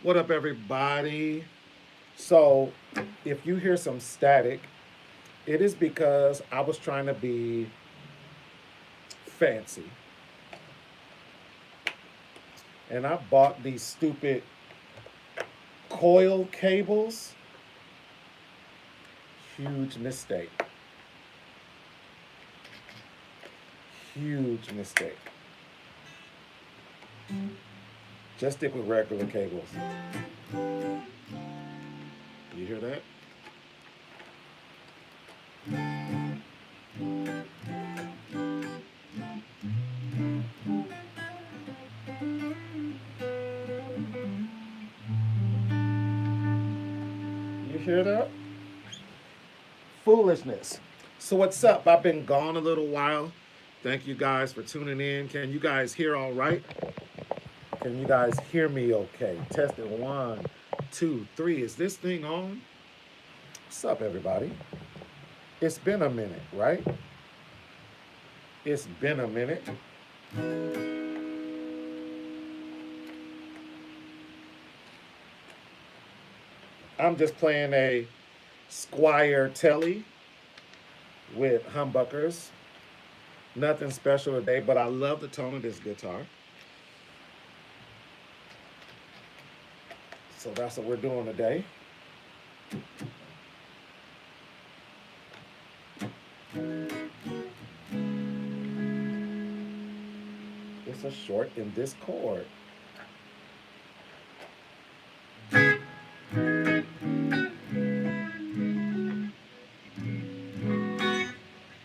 What up, everybody? So, if you hear some static, it is because I was trying to be fancy. And I bought these stupid coil cables. Huge mistake. Huge mistake. Just stick with regular cables. You hear that? You hear that? Foolishness. So what's up? I've been gone a little while. Thank you guys for tuning in. Can you guys hear all right? Can you guys hear me okay? Testing 1, 2, 3. Is this thing on? What's up, everybody? It's been a minute, right? It's been a minute. I'm just playing a Squire Telly with humbuckers. Nothing special today, but I love the tone of this guitar. So that's what we're doing today. It's a short in this chord.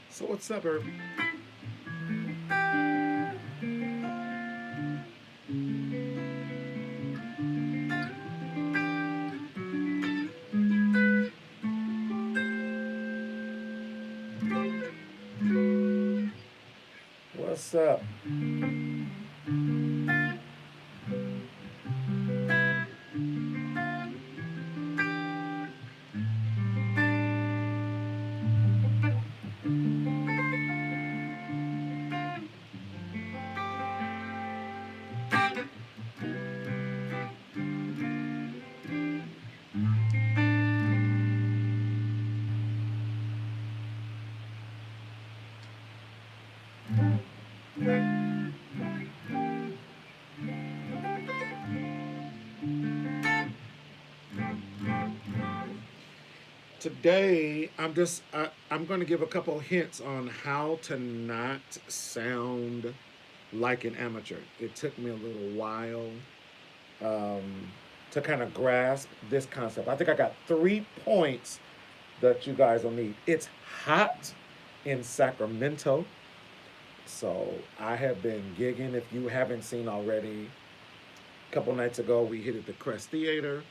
So what's up, Ernie? What's up? Today, I'm going to give a couple hints on how to not sound like an amateur. It took me a little while to kind of grasp this concept. I think I got 3 points that you guys will need. It's hot in Sacramento. So I have been gigging. If you haven't seen already, a couple nights ago we hit at the Crest Theater.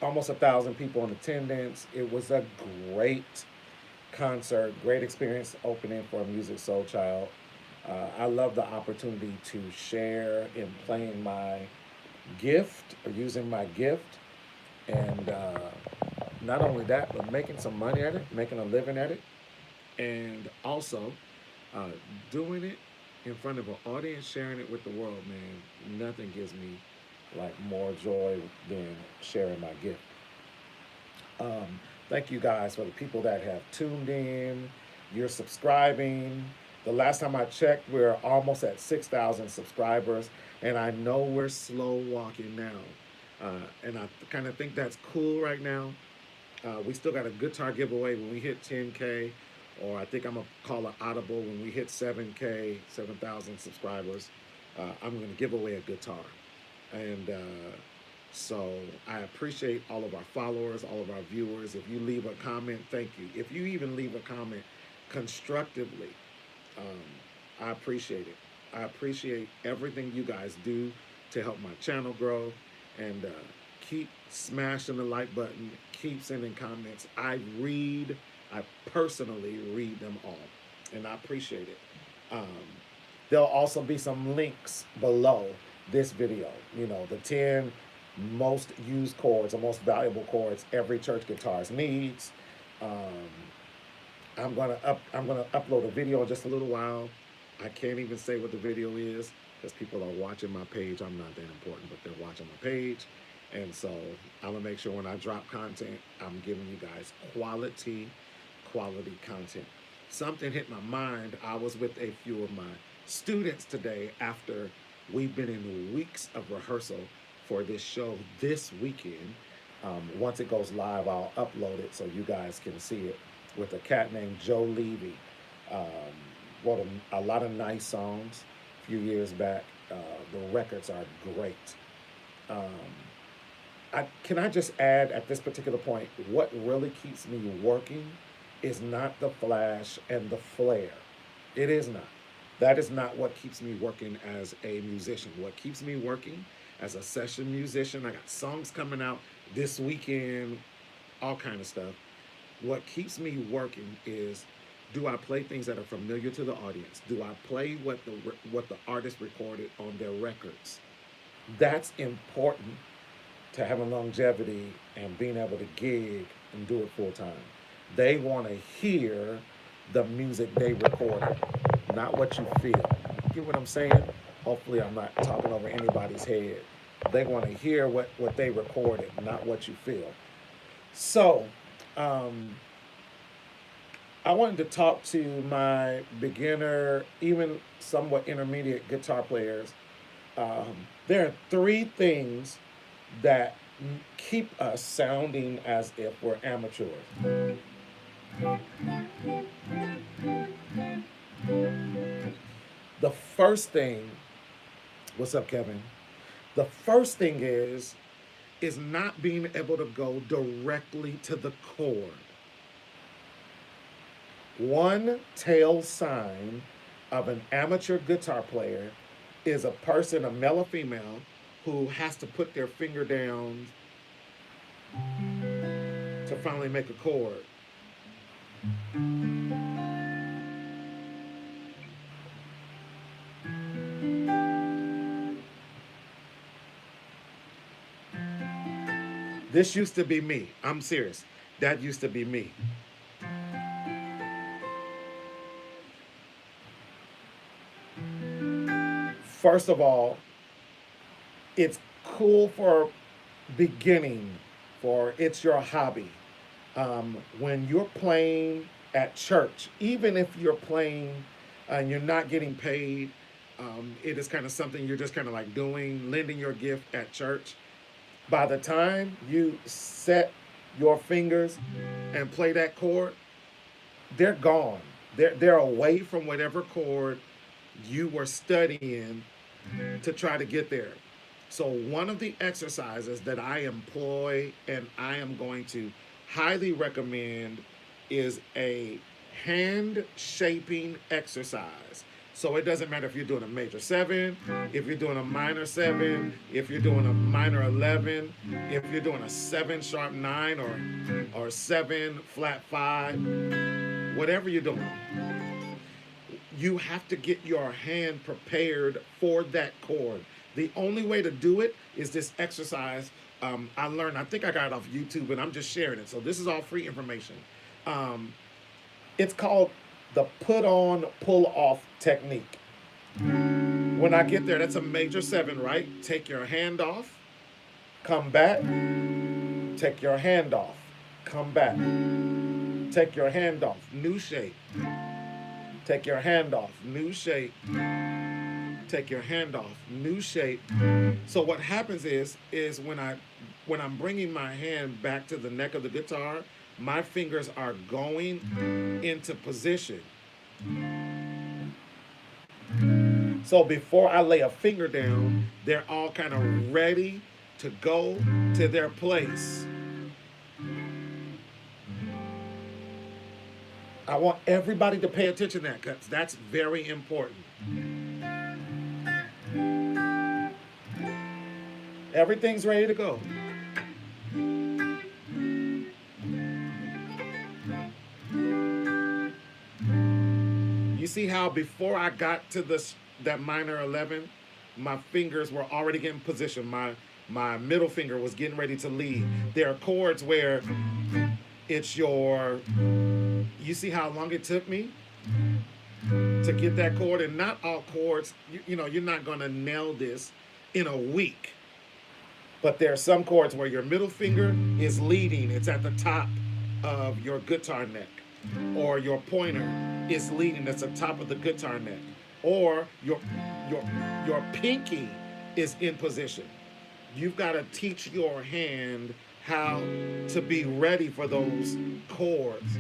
Almost 1,000 people in attendance. It was a great concert, great experience opening for a Music Soul Child. I love the opportunity to share in playing my gift or using my gift, and not only that, but making some money at it, making a living at it, and also uh, doing it in front of an audience, sharing it with the world. Man, nothing gives me like more joy than sharing my gift. Um, Thank you guys for the people that have tuned in. You're subscribing. The last time I checked, we're almost at 6,000 subscribers, and I know we're slow walking now. And I kind of think that's cool right now. We still got a guitar giveaway when we hit 10K, or I think I'm gonna call it audible when we hit 7K, 7,000 subscribers. I'm gonna give away a guitar, and so I appreciate all of our followers, all of our viewers. If you leave a comment, thank you. If you even leave a comment constructively, I appreciate it. I appreciate everything you guys do to help my channel grow, and keep smashing the like button, keep sending comments. I personally read them all, and I appreciate it. Um, there'll also be some links below this video. You know, the 10 most used chords, the most valuable chords every church guitarist needs. Um, I'm gonna upload a video in just a little while. I can't even say what the video is because people are watching my page. I'm not that important, but they're watching my page. And so I'm gonna make sure when I drop content, I'm giving you guys quality content. Something hit my mind. I was with a few of my students today after we've been in weeks of rehearsal for this show this weekend. Once it goes live, I'll upload it so you guys can see it, with a cat named Joe Levy. Um, Wrote a lot of nice songs a few years back. The records are great. Um, can I just add at this particular point, what really keeps me working is not the flash and the flair. It is not. That is not what keeps me working as a musician. What keeps me working as a session musician, I got songs coming out this weekend, all kind of stuff. What keeps me working is, do I play things that are familiar to the audience? Do I play what the artist recorded on their records? That's important to having longevity and being able to gig and do it full time. They want to hear the music they recorded, not what you feel. Get what I'm saying? Hopefully I'm not talking over anybody's head. They want to hear what they recorded, not what you feel. So, I wanted to talk to my beginner, even somewhat intermediate guitar players. There are three things that keep us sounding as if we're amateurs. The first thing, what's up, Kevin? The first thing is not being able to go directly to the chord. One tell sign of an amateur guitar player is a person, a male or female, who has to put their finger down to finally make a chord. This used to be me. I'm serious. That used to be me. First of all, it's cool for beginning, for it's your hobby. When you're playing at church, even if you're playing and you're not getting paid, it is kind of something you're just kind of like doing, lending your gift at church. By the time you set your fingers and play that chord, they're gone. They're away from whatever chord you were studying to try to get there. So one of the exercises that I employ and I am going to highly recommend is a hand shaping exercise. So it doesn't matter if you're doing a major 7, if you're doing a minor 7, if you're doing a minor 11, if you're doing a 7 sharp 9 or 7 flat 5, whatever you're doing. You have to get your hand prepared for that chord. The only way to do it is this exercise. I learned, I think I got it off YouTube, and I'm just sharing it. So this is all free information. It's called the put on, pull off technique. When I get there, that's a major 7, right? Take your hand off, come back, take your hand off, come back, take your hand off, new shape. Take your hand off, new shape. Take your hand off, new shape. So what happens is when I'm bringing my hand back to the neck of the guitar, my fingers are going into position. So before I lay a finger down, they're all kind of ready to go to their place. I want everybody to pay attention to that because that's very important. Everything's ready to go. You see how before I got to that minor 11, my fingers were already getting positioned. My middle finger was getting ready to lead. There are chords where it's you see how long it took me to get that chord? And not all chords, you know, you're not going to nail this in a week. But there are some chords where your middle finger is leading. It's at the top of your guitar neck. Or your pointer is leading. That's the top of the guitar neck. Or your pinky is in position. You've got to teach your hand how to be ready for those chords.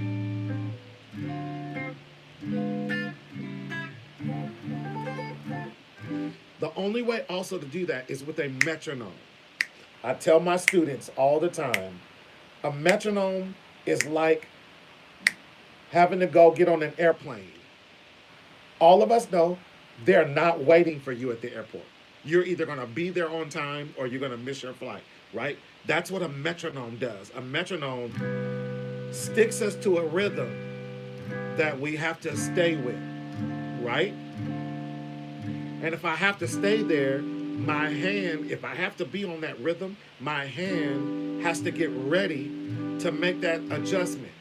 The only way also to do that is with a metronome. I tell my students all the time, a metronome is like having to go get on an airplane. All of us know they're not waiting for you at the airport. You're either going to be there on time or you're going to miss your flight, right? That's what a metronome does. A metronome sticks us to a rhythm that we have to stay with, right? And if I have to stay there, my hand, if I have to be on that rhythm, my hand has to get ready to make that adjustment.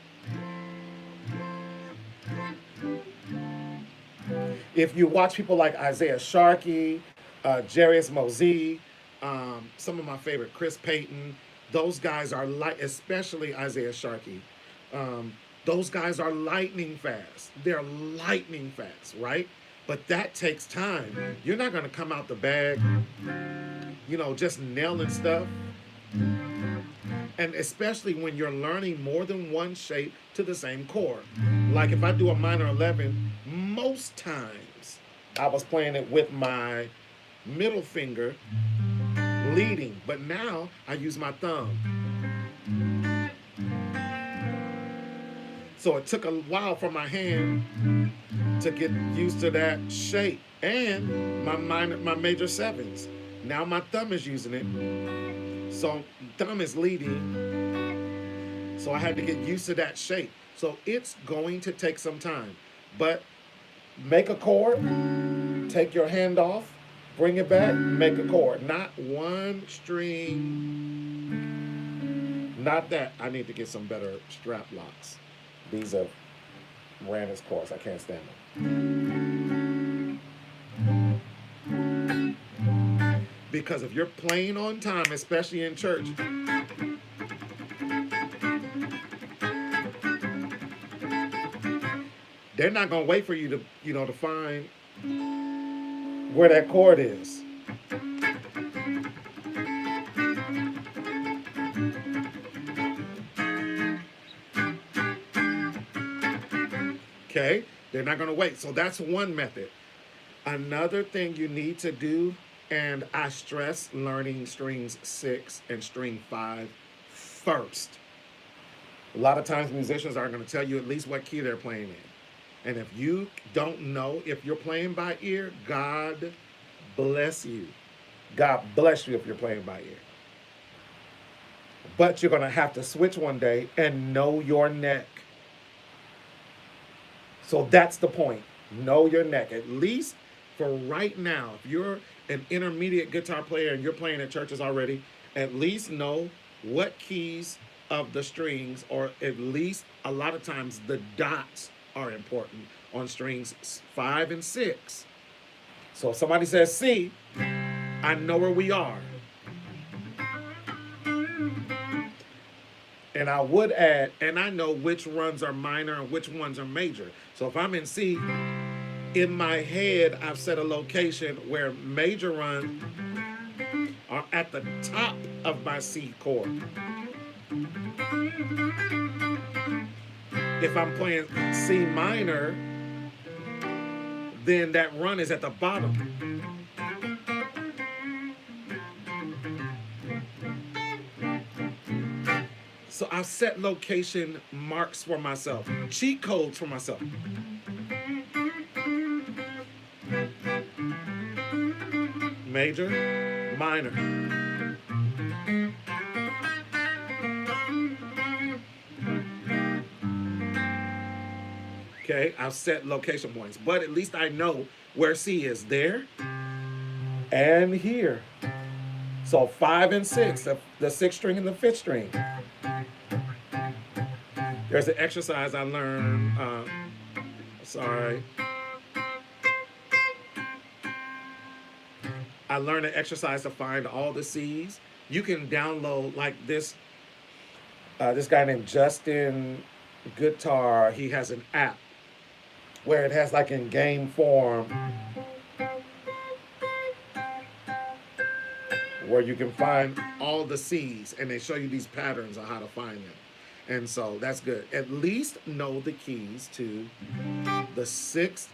If you watch people like Isaiah Sharkey, Jarius Mosey, some of my favorite, Chris Payton, those guys are especially Isaiah Sharkey. Those guys are lightning fast. They're lightning fast, right? But that takes time. You're not going to come out the bag, you know, just nailing stuff. And especially when you're learning more than one shape to the same chord. Like if I do a minor 11, most times I was playing it with my middle finger leading. But now I use my thumb. So it took a while for my hand to get used to that shape. And my major 7s. Now my thumb is using it. So thumb is leading. So I had to get used to that shape. So it's going to take some time. But make a chord, take your hand off, bring it back, make a chord. Not one string. Not that. I need to get some better strap locks. These are ran its course. I can't stand them. Because if you're playing on time, especially in church, they're not going to wait for you to, you know, to find where that chord is. Okay? They're not going to wait. So that's one method. Another thing you need to do, and I stress learning strings 6 and string 5 first. A lot of times musicians are going to tell you at least what key they're playing in. And if you don't know if you're playing by ear, God bless you. God bless you if you're playing by ear. But you're going to have to switch one day and know your neck. So that's the point. Know your neck. At least for right now, if you're an intermediate guitar player and you're playing at churches already, at least know what keys of the strings, or at least a lot of times the dots are important on strings 5 and 6. So if somebody says C, I know where we are. And I would add, and I know which runs are minor and which ones are major. So if I'm in C, in my head, I've set a location where major runs are at the top of my C chord. If I'm playing C minor, then that run is at the bottom. So I've set location marks for myself, cheat codes for myself. Major, minor. Okay, I've set location points, but at least I know where C is, there and here. So 5 and 6, the 6th string and the 5th string. There's an exercise I learned, I learned an exercise to find all the C's. You can download like this guy named Justin Guitar. He has an app where it has like in game form where you can find all the C's, and they show you these patterns on how to find them. And so that's good. At least know the keys to the 6th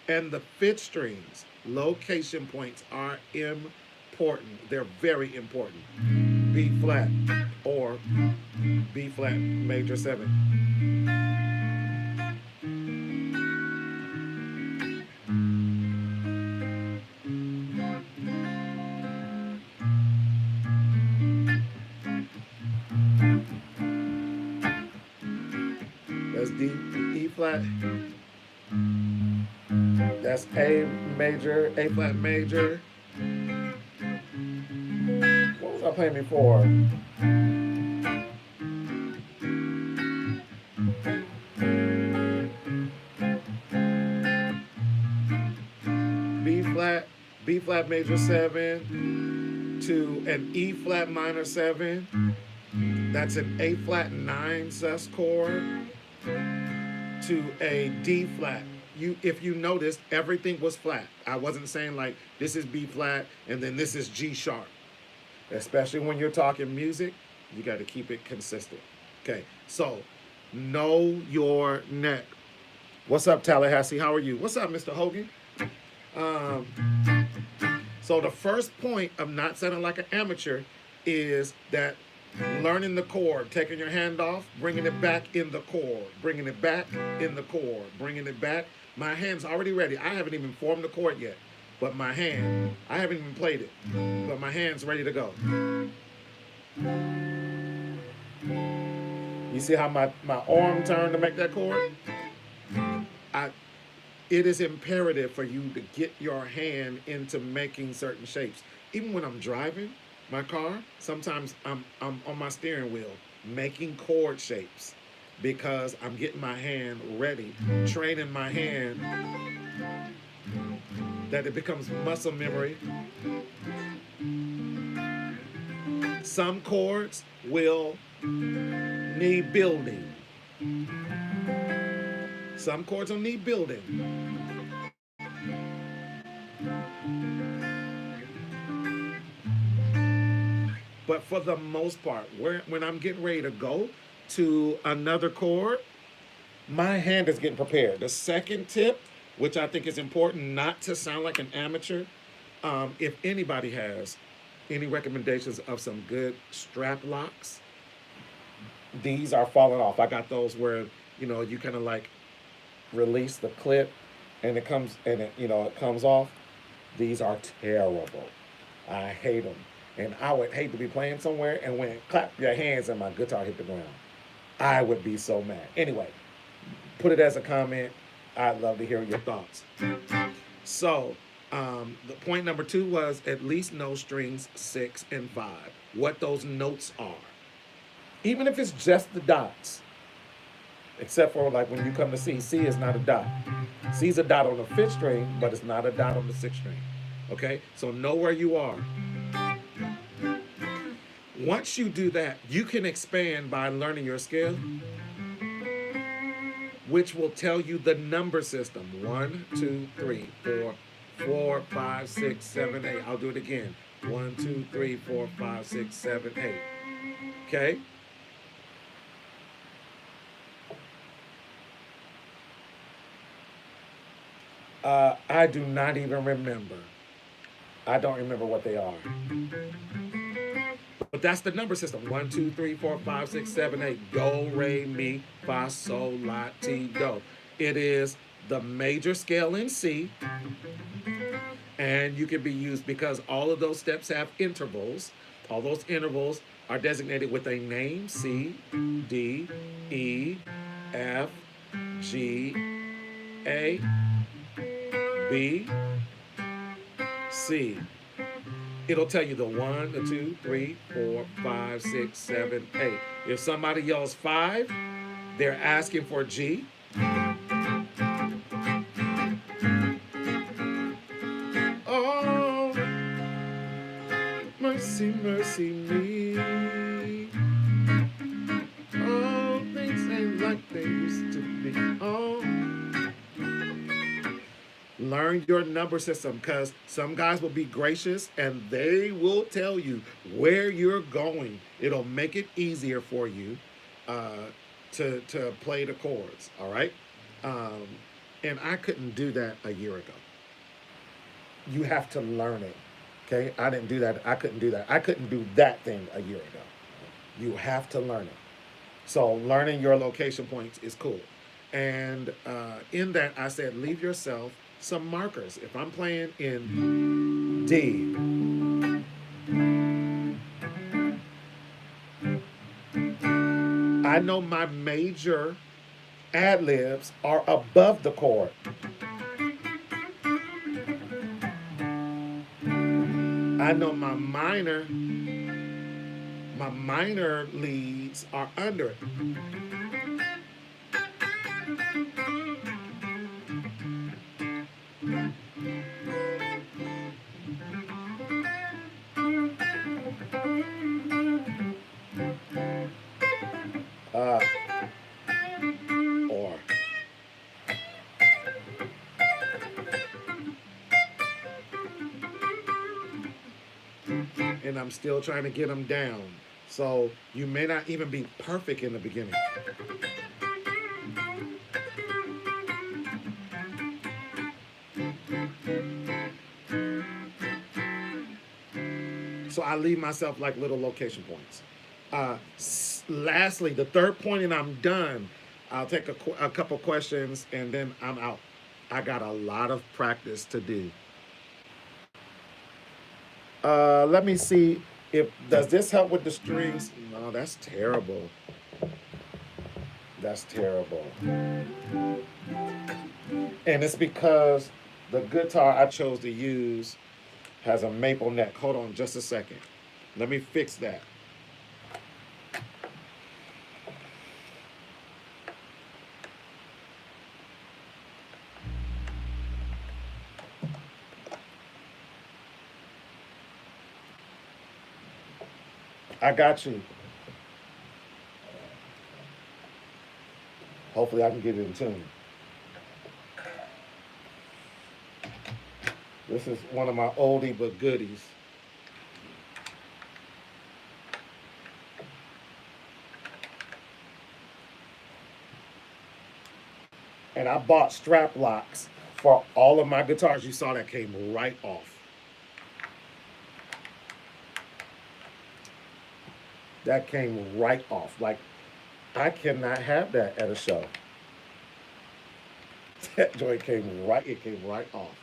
and the 5th strings. Location points are important. They're very important. B flat or B flat major 7. That's D, E flat. That's A major, A flat major. What was I playing before? B flat major 7 to an E flat minor 7. That's an A flat 9 sus chord to a D flat. If you noticed, everything was flat. I wasn't saying like this is B flat and then this is G sharp. Especially when you're talking music, you got to keep it consistent. Okay, so know your neck. What's up, Tallahassee? How are you? What's up, Mr. Hogan? So the first point of not sounding like an amateur is that learning the chord, taking your hand off, bringing it back in the chord, bringing it back in the chord, bringing it back. My hand's already ready. I haven't even formed the chord yet, but my hand, I haven't even played it, but my hand's ready to go. You see how my arm turned to make that chord? It is imperative for you to get your hand into making certain shapes. Even when I'm driving my car, sometimes I'm on my steering wheel making chord shapes because I'm getting my hand ready, training my hand that it becomes muscle memory. Some chords will need building. Some chords will need building. But for the most part, when I'm getting ready to go to another chord, my hand is getting prepared. The second tip, which I think is important not to sound like an amateur, if anybody has any recommendations of some good strap locks, these are falling off. I got those where, you know, you kind of like release the clip and it comes and it, you know, it comes off. These are terrible. I hate them. And I would hate to be playing somewhere and when clap your hands and my guitar hit the ground. I would be so mad. Anyway, put it as a comment. I'd love to hear your thoughts. So, the point number 2 was at least know strings 6 and 5, what those notes are. Even if it's just the dots, except for like when you come to C, C is not a dot. C is a dot on the 5th string, but it's not a dot on the 6th string. Okay, so know where you are. Once you do that, you can expand by learning your scale, which will tell you the number system. 1, 2, 3, 4, 4, 5, 6, 7, 8. I'll do it again. 1, 2, 3, 4, 5, 6, 7, 8. Okay? I do not even remember. I don't remember what they are. But that's the number system. 1, 2, 3, 4, 5, 6, 7, 8. Do, re, mi, fa, sol, la, ti, do. It is the major scale in C. And you can be used because all of those steps have intervals. All those intervals are designated with a name. C, D, E, F, G, A, B, C. It'll tell you the 1, the 2, 3, 4, 5, 6, 7, 8. If somebody yells 5, they're asking for G. Oh, mercy, mercy me. Oh, things ain't like they used to be. Oh. Learn your number system because some guys will be gracious and they will tell you where you're going. It'll make it easier for you to play the chords, all right? And I couldn't do that a year ago. You have to learn it, okay? I didn't do that. I couldn't do that. I couldn't do that thing a year ago. You have to learn it. So learning your location points is cool. And in that, I said, leave yourself some markers. If I'm playing in D, I know my major ad-libs are above the chord. I know my minor leads are under it. Or and I'm still trying to get them down. So you may not even be perfect in the beginning. So I leave myself like little location points. Lastly, the third point, and I'm done. I'll take a couple questions and then I'm out. I got a lot of practice to do. Let me see if, does this help with the strings? No, that's terrible. That's terrible. And it's because the guitar I chose to use has a maple neck. Hold on just a second. Let me fix that. I got you. Hopefully I can get it in tune. This is one of my oldie but goodies. And I bought strap locks for all of my guitars. You saw that came right off. That came right off. Like I cannot have that at a show. That joint came right, it came right off.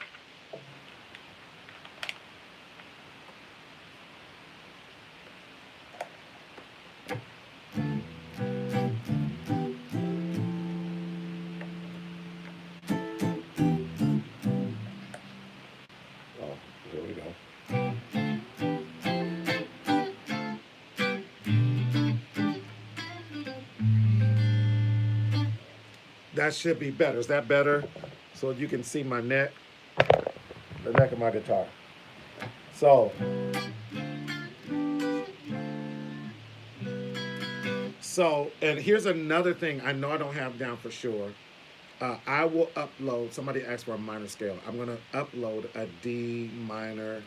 Oh, here we go. That should be better. Is that better? So you can see my neck, the neck of my guitar. So, and here's another thing I know I don't have down for sure. I will upload, somebody asked for a minor scale. I'm going to upload a D minor.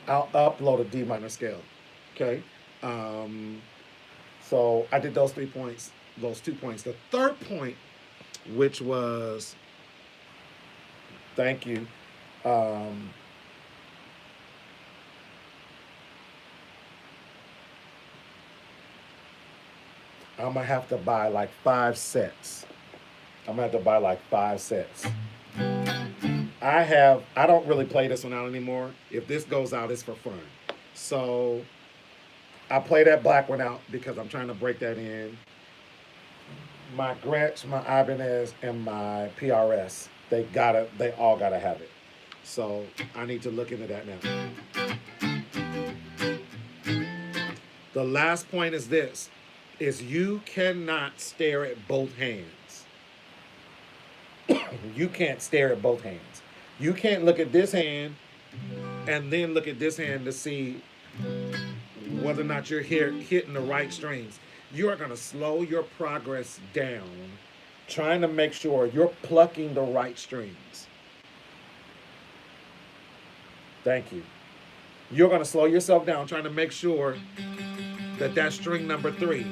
I'll upload a D minor scale. Okay. So I did those 3 points, those 2 points. The third point, which was, thank you. I'm gonna have to buy like 5 sets. I'm gonna have to buy like 5 sets. I don't really play this one out anymore. If this goes out, it's for fun. So I play that black one out because I'm trying to break that in. My Gretsch, my Ibanez, and my PRS, they all gotta have it. So I need to look into that now. The last point is this, is you cannot stare at both hands. You can't stare at both hands. You can't look at this hand and then look at this hand to see whether or not you're hitting the right strings. You are going to slow your progress down, trying to make sure you're plucking the right strings. Thank you. You're going to slow yourself down, trying to make sure that that's string number 3.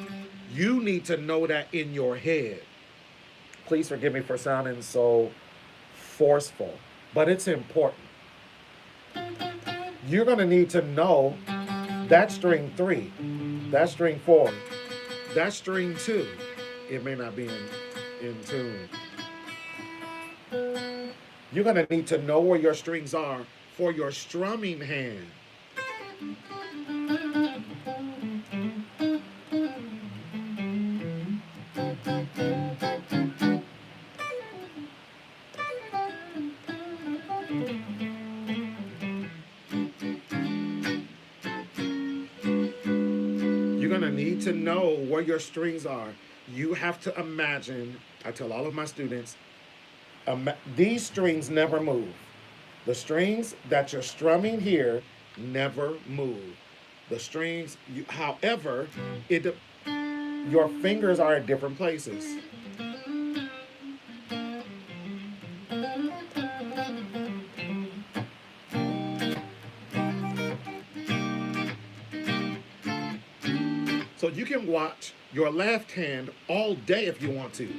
You need to know that in your head. Please forgive me for sounding so forceful, but it's important. You're going to need to know that's string 3, that's string 4, that's string 2. It may not be in tune. You're going to need to know where your strings are for your strumming hand. Need to know where your strings are. You have to imagine, I tell all of my students, these strings never move. The strings that you're strumming here never move. The strings, however, your fingers are at different places. So you can watch your left hand all day if you want to.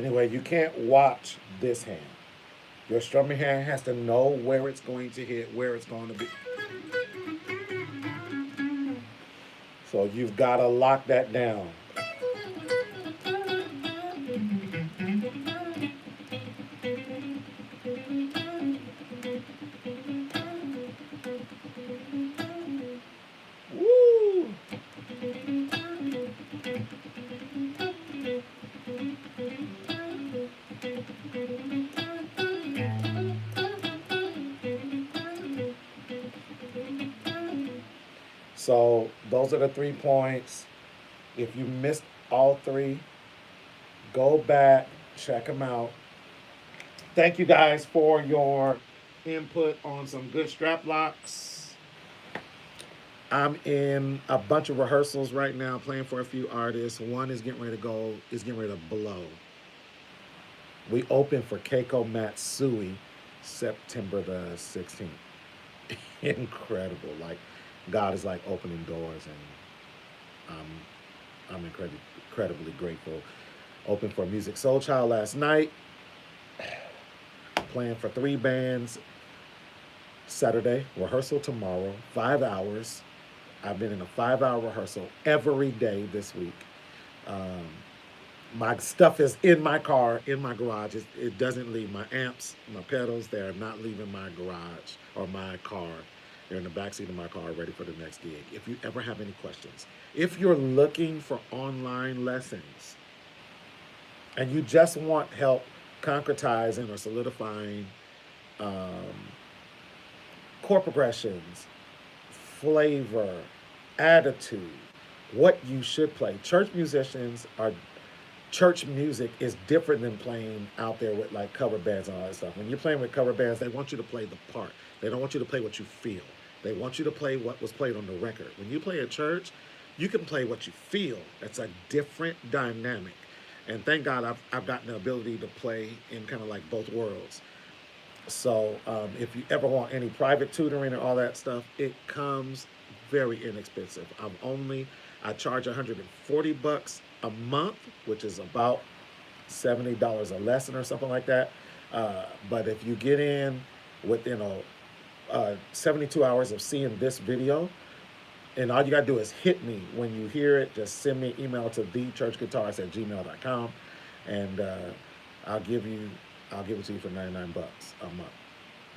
Anyway, you can't watch this hand. Your strumming hand has to know where it's going to hit, where it's going to be. So you've got to lock that down. Woo! So those are the 3 points. If you missed all 3, go back, check them out. Thank you guys for your input on some good strap locks. I'm in a bunch of rehearsals right now, playing for a few artists. One is getting ready to blow. We open for Keiko Matsui September the 16th. Incredible. Like, God is like opening doors, and I'm incredibly grateful. Opened for Music Soul Child last night. Playing for 3 bands Saturday. Rehearsal tomorrow. 5 hours. I've been in a 5-hour rehearsal every day this week. My stuff is in my car, in my garage. It doesn't leave. My amps, my pedals, they're not leaving my garage or my car. They're in the backseat of my car ready for the next gig. If you ever have any questions, if you're looking for online lessons and you just want help concretizing or solidifying chord progressions, flavor, attitude, what you should play. Church music is different than playing out there with like cover bands and all that stuff. When you're playing with cover bands, they want you to play the part. They don't want you to play what you feel. They want you to play what was played on the record. When you play at church, you can play what you feel. That's a different dynamic. And thank God I've gotten the ability to play in kind of like both worlds. So if you ever want any private tutoring and all that stuff, it comes very inexpensive. I charge $140 a month, which is about $70 a lesson or something like that. But if you get in within 72 hours of seeing this video, and all you gotta do is hit me when you hear it. Just send me an email to TheeChurchGuitarist@gmail.com, and I'll give it to you for $99 a month.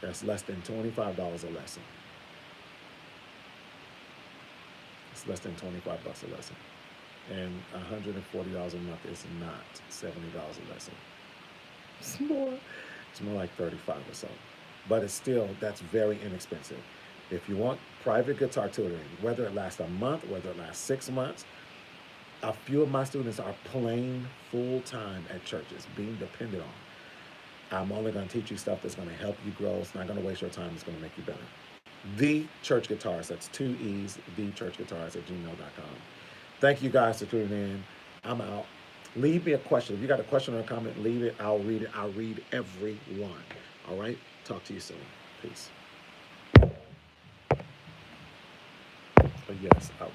That's less than $25 a lesson. It's less than $25 a lesson, and $140 a month is not $70 a lesson. It's more like 35 or so. But it's still, that's very inexpensive. If you want private guitar tutoring, whether it lasts a month, whether it lasts 6 months, a few of my students are playing full-time at churches, being depended on. I'm only going to teach you stuff that's going to help you grow. It's not going to waste your time. It's going to make you better. The Church Guitarist, that's 2 E's, TheeChurchGuitarist@gmail.com. Thank you guys for tuning in. I'm out. Leave me a question. If you got a question or a comment, leave it. I'll read it. I'll read every one. All right? Talk to you soon. Peace. Yes, out.